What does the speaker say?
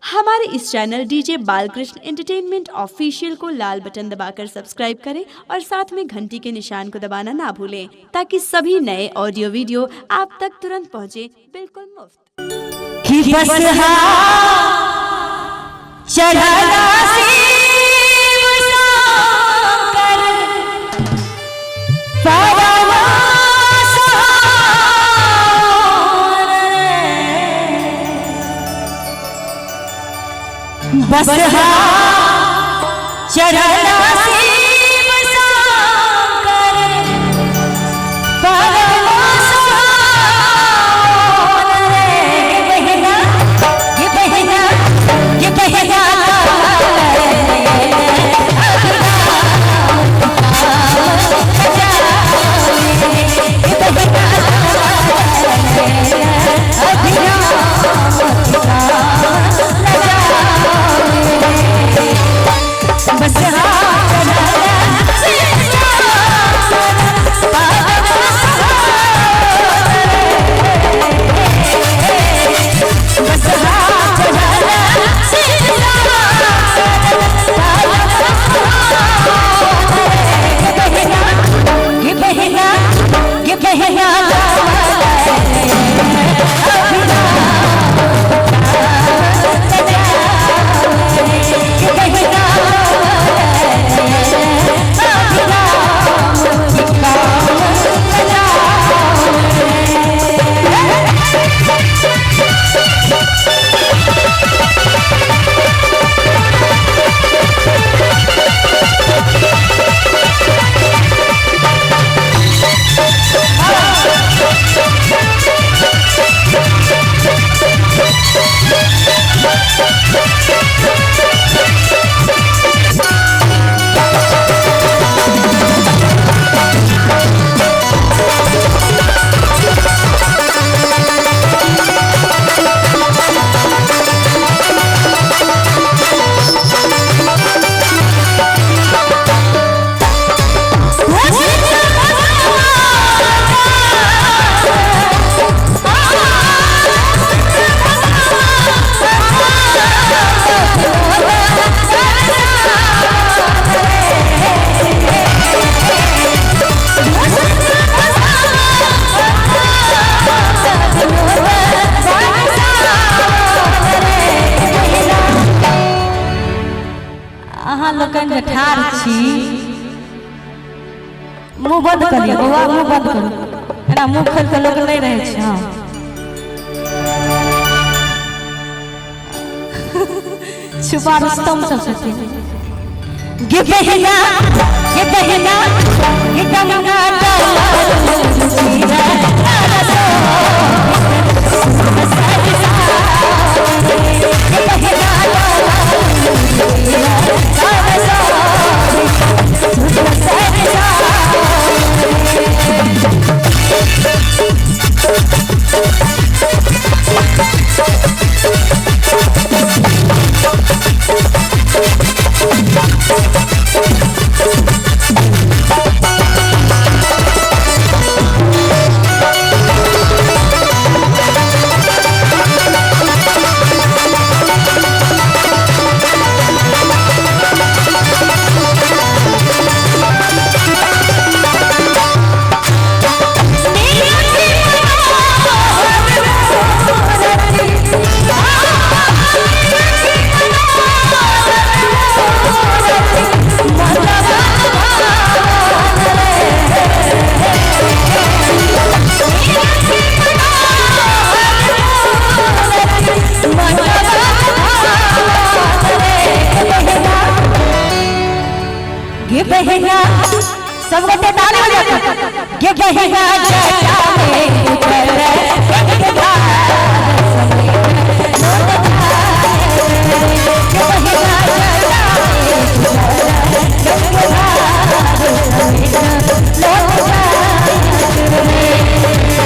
हमारे इस channel DJ Balkrishna entertainment official को लाल बटन दबाकर सब्सक्राइब करें और साथ में घंटी के निशान को दबाना ना भूलें ताकि सभी नए ऑडियो वीडियो आप तक तुरंत पहुंचे बिल्कुल मुफ्त। बस चढ़ना शिव शंकर ये बहेगा ठार छी मुंह बंद करिए बउआ मुंह बंद करो एना मुंह खोल के लोग नहीं रहे छै हां छुपा रुस्तम सब से गे बहना ये गंगा सब गोटे ताली बजाते गे बहेगा जटा में उतर